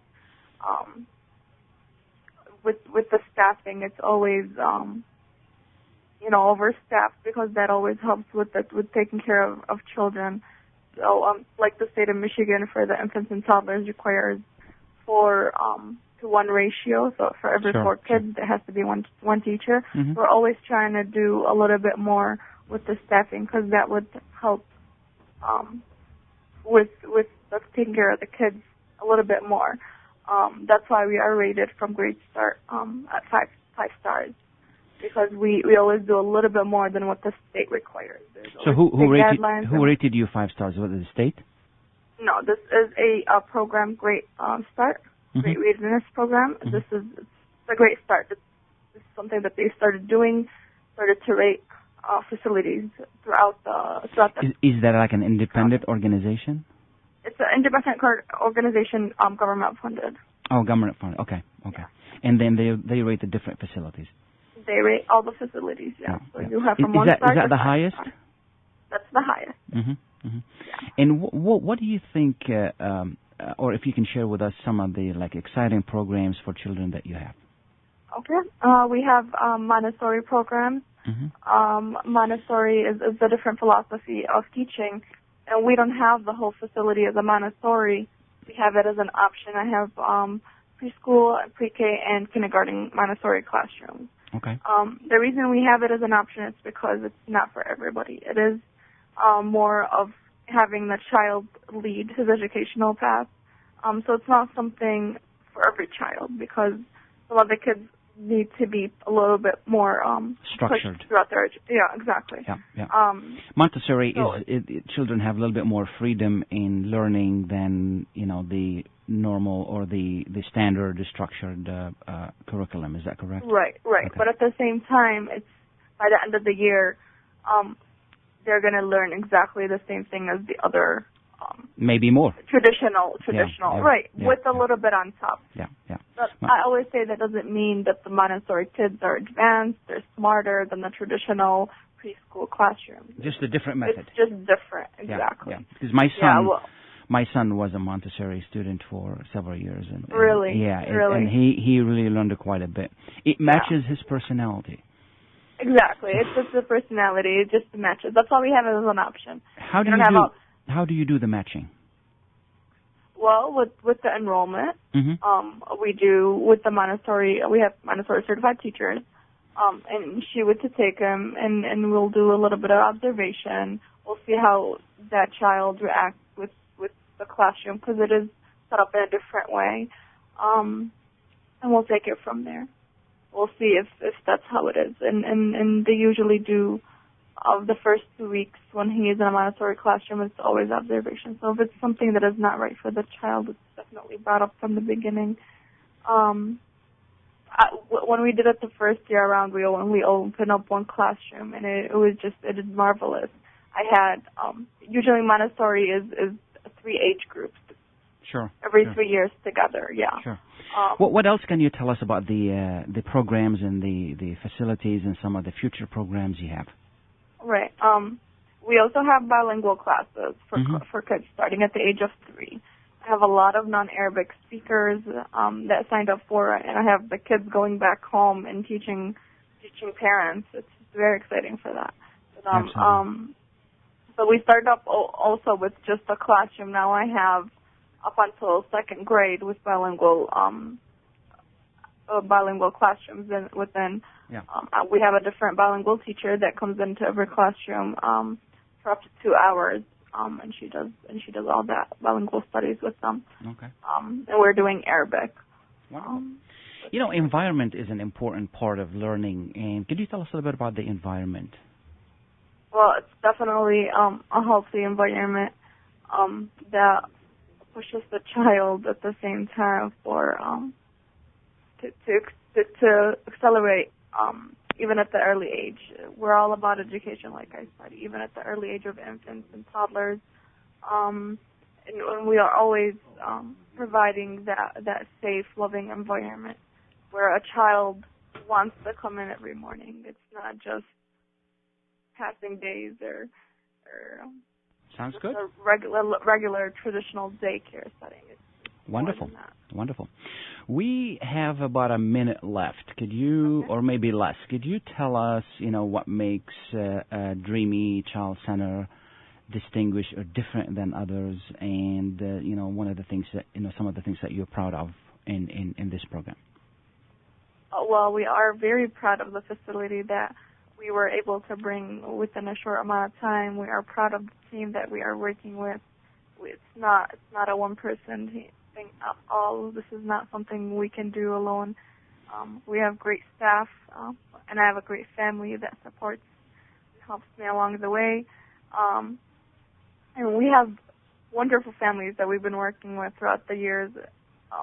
with the staffing. It's always you know, overstaffed, because that always helps with taking care of children. So, like the state of Michigan, for the infants and toddlers requires 4-to-1 ratio. So for every 4 kids, there has to be one teacher. Mm-hmm. We're always trying to do a little bit more with the staffing, because that would help with taking care of the kids a little bit more. That's why we are rated from Great Start at 5 stars. Because we always do a little bit more than what the state requires. So who rated you 5 stars? Was it the state? No, this is a program, Great Start, Great Readiness Program. Mm-hmm. This is a Great Start. This is something that they started to rate facilities throughout the. Is that like an independent organization? It's an independent organization, government funded. Oh, government funded. Okay. Yeah. And then they rate the different facilities. They rate all the facilities, yeah. So you have from is that the highest? That's the highest. Mm-hmm. Mm-hmm. Yeah. And what do you think or if you can share with us some of the like exciting programs for children that you have. Okay. We have Montessori programs. Montessori is a different philosophy of teaching, and we don't have the whole facility as a Montessori. We have it as an option. I have preschool, pre-K, and kindergarten Montessori classrooms. Okay. The reason we have it as an option is because it's not for everybody. It is more of having the child lead his educational path. So it's not something for every child because some of the kids need to be a little bit more structured throughout their exactly. Yeah. Montessori children have a little bit more freedom in learning than the normal or the standard structured curriculum. Is that correct? Right. Okay. But at the same time, it's by the end of the year, they're going to learn exactly the same thing as the other. Maybe more. Traditional, right, with a little bit on top. Yeah. But I always say that doesn't mean that the Montessori kids are advanced, they're smarter than the traditional preschool classroom. Just a different method. It's just different, exactly. Yeah. Because my son was a Montessori student for several years. And really? Yeah. Really? And he really learned quite a bit. It matches his personality. Exactly. It's just the personality. It just matches. That's all we have as an option. How do you do the matching? Well, with the enrollment, we do with the Montessori. We have Montessori certified teachers, and she would to take them, and we'll do a little bit of observation. We'll see how that child reacts with the classroom because it is set up in a different way, and we'll take it from there. We'll see if that's how it is, and they usually do. Of the first 2 weeks when he is in a Montessori classroom, it's always observation. So if it's something that is not right for the child, it's definitely brought up from the beginning. When we did it the first year around, we only opened up one classroom, and it is marvelous. I had usually Montessori is 3 age groups. Sure. Every 3 years together. Yeah. Sure. What else can you tell us about the programs and the facilities and some of the future programs you have? Right. We also have bilingual classes for kids starting at the age of 3. I have a lot of non-Arabic speakers that signed up for it, and I have the kids going back home and teaching parents. It's very exciting for that. So we started up also with just a classroom. Now I have up until 2nd grade with bilingual classrooms within. Yeah. We have a different bilingual teacher that comes into every classroom for up to 2 hours, and she does all that bilingual studies with them. Okay. And we're doing Arabic. Environment is an important part of learning, and could you tell us a little bit about the environment? Well, it's definitely a healthy environment that pushes the child at the same time for to accelerate. Even at the early age. We're all about education, like I said, even at the early age of infants and toddlers. And we are always providing that safe, loving environment where a child wants to come in every morning. It's not just passing days or Sounds good. a regular traditional daycare setting. Wonderful. We have about a minute left. Could you, or maybe less, could you tell us, what makes a Dreamy Child Center distinguished or different than others, and one of the things that some of the things that you're proud of in this program? Well, we are very proud of the facility that we were able to bring within a short amount of time. We are proud of the team that we are working with. It's not a one-person thing at all. This is not something we can do alone. We have great staff, and I have a great family that supports and helps me along the way. And we have wonderful families that we've been working with throughout the years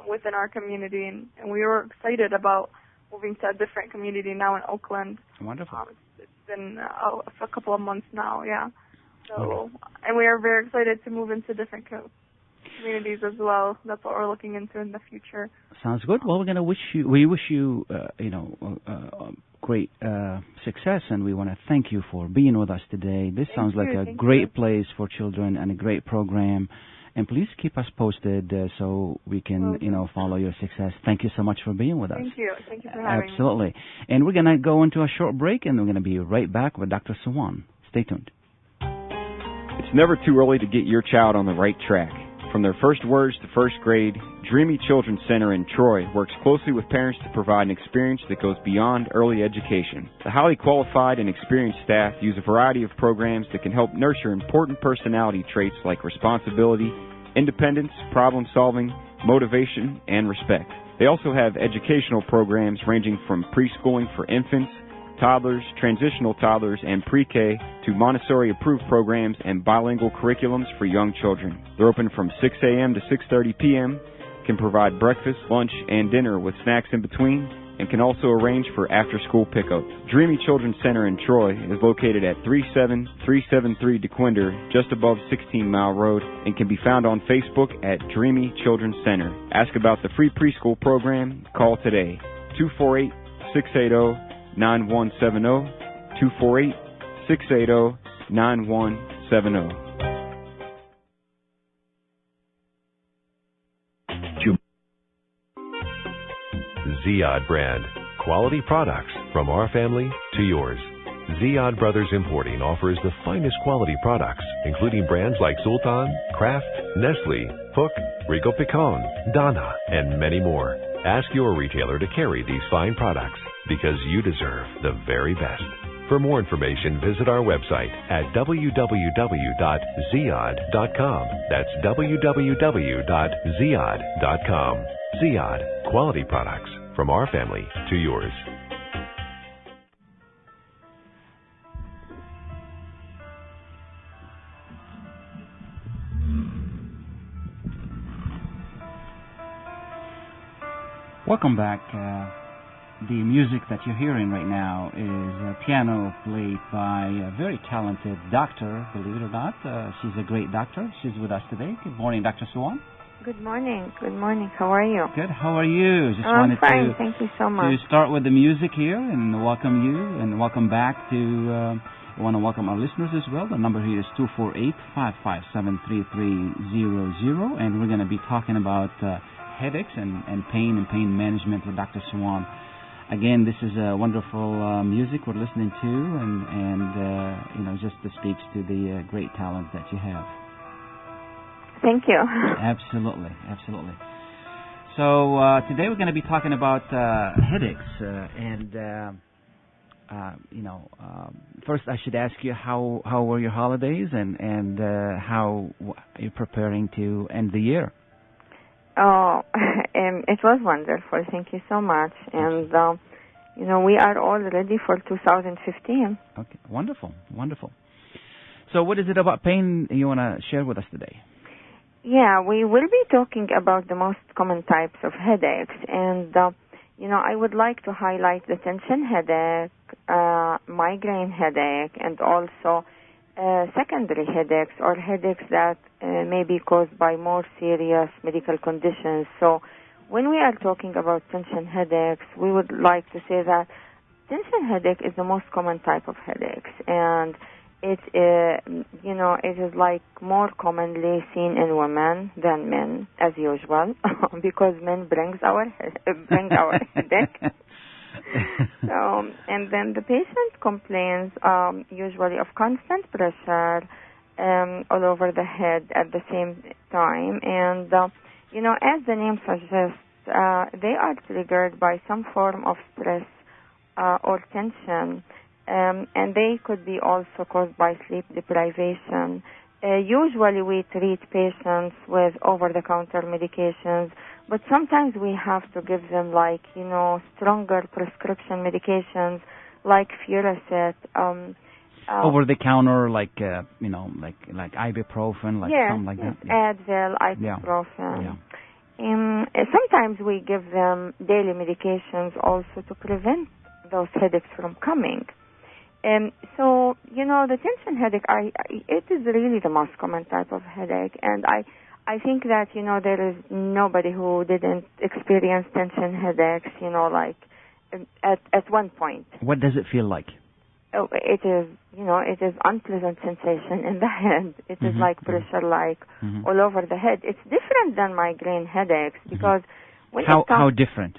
within our community, and we were excited about moving to a different community now in Oakland. Wonderful. It's been a couple of months now, yeah. So, and we are very excited to move into different communities as well. That's what we're looking into in the future. Sounds good. Well, we wish you great success, and we want to thank you for being with us today. This sounds like a great place for children and a great program. And please keep us posted so we can, follow your success. Thank you so much for being with us. Thank you. Thank you for having me. Absolutely. And we're going to go into a short break, and we're going to be right back with Dr. Sawan. Stay tuned. It's never too early to get your child on the right track. From their first words to first grade, Dreamy Children's Center in Troy works closely with parents to provide an experience that goes beyond early education. The highly qualified and experienced staff use a variety of programs that can help nurture important personality traits like responsibility, independence, problem solving, motivation, and respect. They also have educational programs ranging from preschooling for infants, toddlers, transitional toddlers, and pre-K to Montessori-approved programs and bilingual curriculums for young children. They're open from 6 a.m. to 6:30 p.m., can provide breakfast, lunch, and dinner with snacks in between, and can also arrange for after-school pickup. Dreamy Children's Center in Troy is located at 37373 DeQuinder, just above 16 Mile Road, and can be found on Facebook at Dreamy Children's Center. Ask about the free preschool program. Call today, 248-680-9170, 248-680-9170. Ziyad brand. Quality products from our family to yours. Ziyad Brothers Importing offers the finest quality products, including brands like Sultan, Kraft, Nestle, Hook, Rico Picon, Donna, and many more. Ask your retailer to carry these fine products because you deserve the very best. For more information, visit our website at www.ziyad.com. That's www.ziyad.com. Ziyad, quality products from our family to yours. Welcome back. The music that you're hearing right now is a piano played by a very talented doctor, believe it or not. She's a great doctor. She's with us today. Good morning, Dr. Sawan. Good morning. Good morning. How are you? Good. How are you? I'm fine. Thank you so much. To start with the music here and welcome you and welcome back to... I want to welcome our listeners as well. The number here is 248-557-3300, and we're going to be talking about headaches and pain management with Dr. Sawan. Again, this is wonderful music we're listening to, and just speaks to the great talent that you have. Thank you. Absolutely. So today we're going to be talking about headaches, first I should ask you how were your holidays and how you're preparing to end the year. Oh, it was wonderful. Thank you so much. And, we are all ready for 2015. Okay, wonderful. So what is it about pain you want to share with us today? Yeah, we will be talking about the most common types of headaches. And, I would like to highlight the tension headache, migraine headache, and also secondary headaches or headaches that may be caused by more serious medical conditions. So when we are talking about tension headaches, we would like to say that tension headache is the most common type of headaches, and it is like more commonly seen in women than men, as usual, because men bring our headache. And then the patient complains usually of constant pressure all over the head at the same time. And, as the name suggests, they are triggered by some form of stress or tension. And they could be also caused by sleep deprivation. Usually we treat patients with over-the-counter medications, but sometimes we have to give them stronger prescription medications like Furacet. Over-the-counter, like ibuprofen, something like that. Advil, ibuprofen. Yeah. Sometimes we give them daily medications also to prevent those headaches from coming. So, the tension headache, it is really the most common type of headache, and I think that, there is nobody who didn't experience tension headaches, at one point. What does it feel like? It is, it is unpleasant sensation in the head. It is like pressure, like all over the head. It's different than migraine headaches because when how different?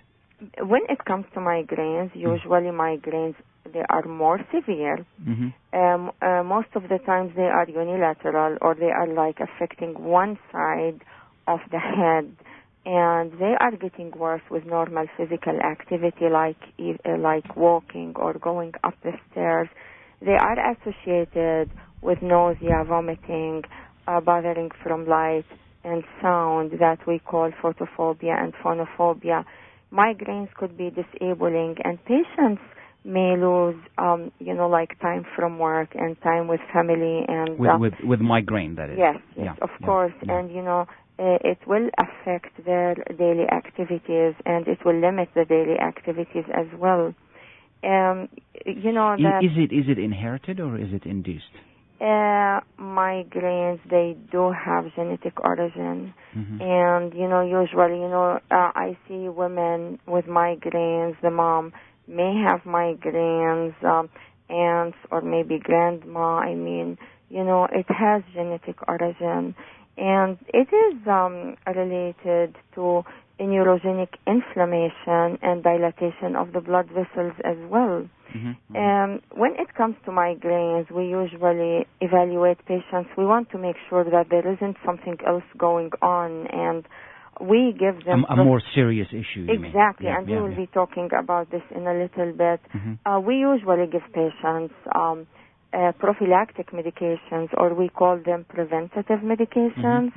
When it comes to migraines, usually migraines, they are more severe. Most of the times they are unilateral, or they are like affecting one side of the head, and they are getting worse with normal physical activity like walking or going up the stairs. They are associated with nausea, vomiting, bothering from light and sound that we call photophobia and phonophobia. Migraines could be disabling, and patients may lose, like time from work and time with family and with migraine. That is. Yes, of course, and it will affect their daily activities, and it will limit the daily activities as well. Is it inherited or is it induced? Migraines, they do have genetic origin, and usually I see women with migraines. The mom may have migraines, aunts or maybe grandma. It has genetic origin, and it is related to neurogenic inflammation and dilatation of the blood vessels as well. When it comes to migraines, we usually evaluate patients. We want to make sure that there isn't something else going on, and we give them a more serious issue. Exactly, and we will be talking about this in a little bit. We usually give patients prophylactic medications, or we call them preventative medications,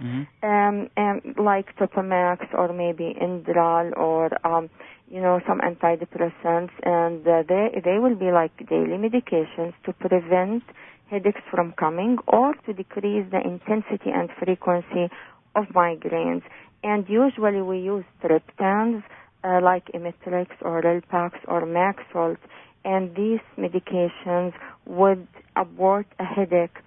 like Topamax or maybe Indral or some antidepressants, and they will be like daily medications to prevent headaches from coming or to decrease the intensity and frequency of migraines. And usually we use triptans like Imitrex or Relpax or Maxalt, and these medications would abort a headache,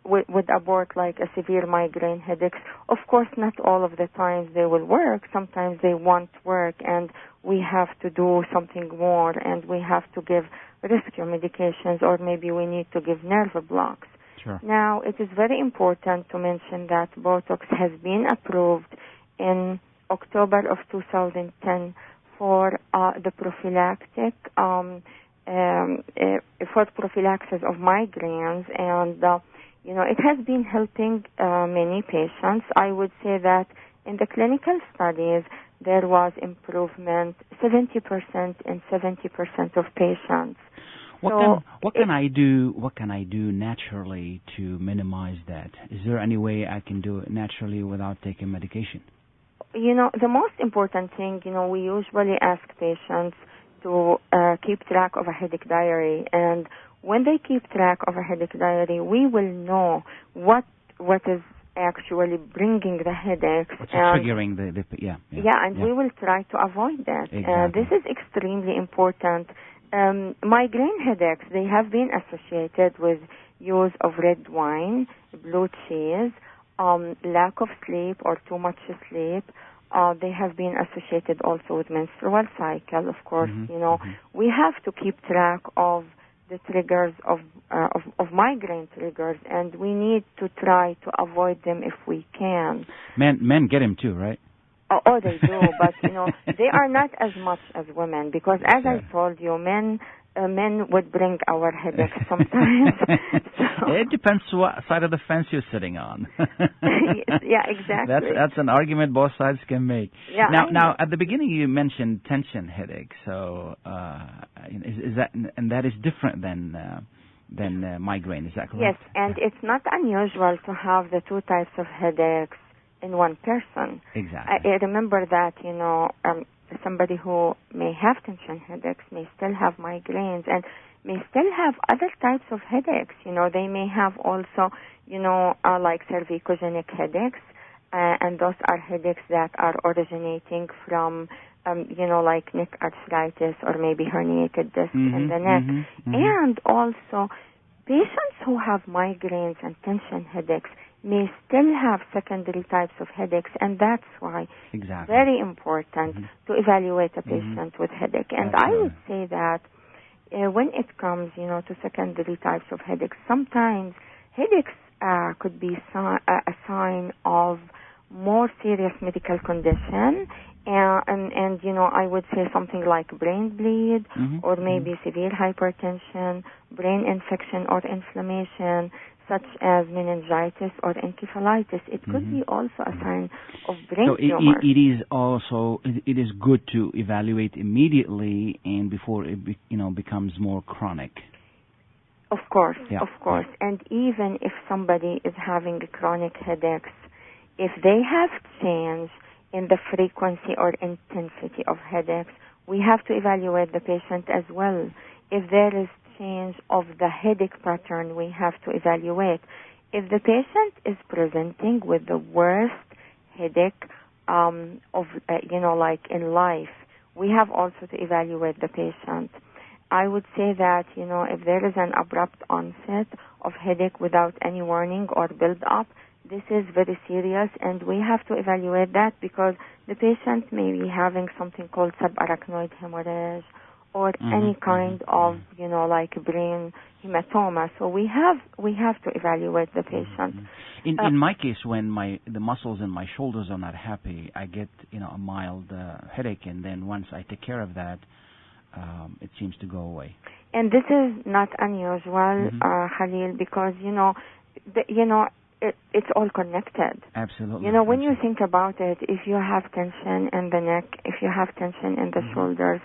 would abort like a severe migraine headache. Of course, not all of the times they will work. Sometimes they won't work, and we have to do something more, and we have to give rescue medications, or maybe we need to give nerve blocks. Sure. Now, it is very important to mention that Botox has been approved in October of 2010 for the prophylactic, for prophylaxis of migraines, and it has been helping many patients. I would say that in the clinical studies there was improvement 70% in 70% of patients. What can I do naturally to minimize that? Is there any way I can do it naturally without taking medication? The most important thing, we usually ask patients to keep track of a headache diary, and when they keep track of a headache diary, we will know what is actually bringing the headaches. What's triggering the we will try to avoid that. Exactly. This is extremely important. Migraine headaches, they have been associated with use of red wine, blue cheese, lack of sleep or too much sleep. They have been associated also with menstrual cycle, of course. We have to keep track of the triggers of migraine triggers, and we need to try to avoid them if we can. Men get them too, right? Oh, they do, but they are not as much as women, because as I told you, men would bring our headaches sometimes. It depends what side of the fence you're sitting on. Yeah, exactly. That's an argument both sides can make. Yeah, now at the beginning you mentioned tension headache, so is that is different than migraine? Is that correct? Yes, and it's not unusual to have the two types of headaches in one person. Exactly. I remember that somebody who may have tension headaches may still have migraines and may still have other types of headaches. They may have also, like cervicogenic headaches, and those are headaches that are originating from, like neck arthritis or maybe herniated disc in the neck. And also, patients who have migraines and tension headaches may still have secondary types of headaches, and that's why very important to evaluate a patient with headache. And I would say that when it comes, to secondary types of headaches, sometimes headaches could be a sign of more serious medical condition, and I would say something like brain bleed, or maybe severe hypertension, brain infection or inflammation, such as meningitis or encephalitis. It could be also a sign of brain tumor. It is good to evaluate immediately and before it becomes more chronic. Of course. And even if somebody is having chronic headaches, if they have change in the frequency or intensity of headaches, we have to evaluate the patient as well. If there is change of the headache pattern, we have to evaluate. If the patient is presenting with the worst headache like in life, we have also to evaluate the patient. I would say that, if there is an abrupt onset of headache without any warning or build-up, this is very serious, and we have to evaluate that because the patient may be having something called subarachnoid hemorrhage or any kind of, like brain hematoma. So we have to evaluate the patient. In my case, when the muscles in my shoulders are not happy, I get, a mild headache, and then once I take care of that, it seems to go away. And this is not unusual, Khalil, because, it's all connected. Absolutely. When you think about it, if you have tension in the neck, if you have tension in the shoulders,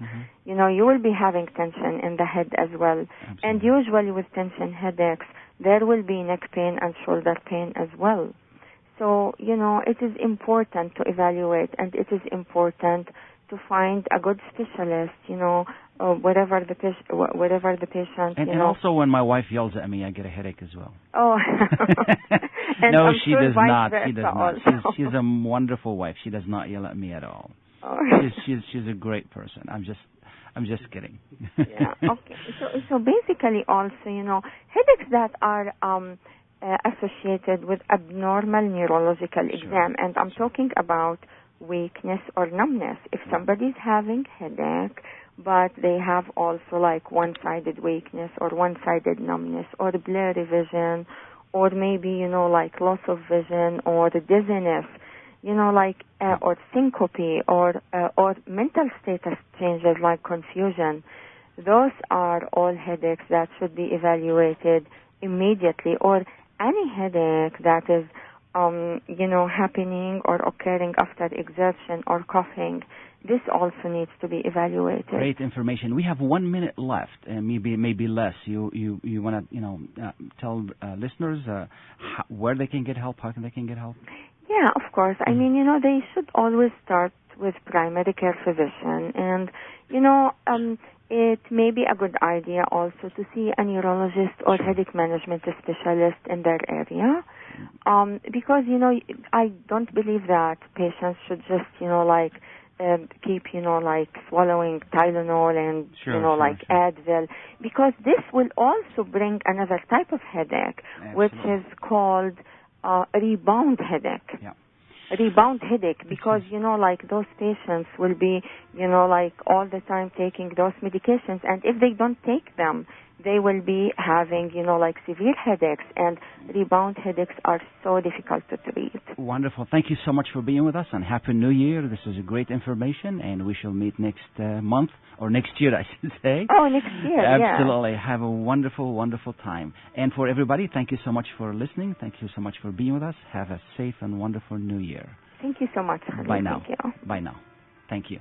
you will be having tension in the head as well. Absolutely. And usually with tension headaches, there will be neck pain and shoulder pain as well. So, it is important to evaluate, and it is important to find a good specialist, whatever the patient. And also, when my wife yells at me, I get a headache as well. Oh, no, I'm she sure does not. She does not. Also. She's a wonderful wife. She does not yell at me at all. Oh. She's a great person. I'm just kidding. Yeah. Okay. So basically, also, headaches that are associated with abnormal neurological exam, and I'm talking about weakness or numbness. If somebody's having headache, but they have also like one-sided weakness or one-sided numbness or blurry vision, or maybe, like loss of vision or the dizziness, or syncope or mental status changes like confusion, those are all headaches that should be evaluated immediately, or any headache that is happening or occurring after exertion or coughing. This also needs to be evaluated. Great information. We have 1 minute left, and maybe less. You want to tell listeners where they can get help, how they can get help? Yeah, of course. I mean, they should always start with primary care physician, and it may be a good idea also to see a neurologist or headache management specialist in their area. Because, I don't believe that patients should just, keep, swallowing Tylenol and, Advil, because this will also bring another type of headache, which is called rebound headache. Yeah. Rebound headache, because, those patients will be, all the time taking those medications, and if they don't take them, they will be having, severe headaches, and rebound headaches are so difficult to treat. Wonderful. Thank you so much for being with us, and Happy New Year. This is great information, and we shall meet next month, or next year, I should say. Oh, next year, Absolutely. Yeah. Have a wonderful, wonderful time. And for everybody, thank you so much for listening. Thank you so much for being with us. Have a safe and wonderful New Year. Thank you so much, honey. Bye now. Thank you. Bye now. Thank you.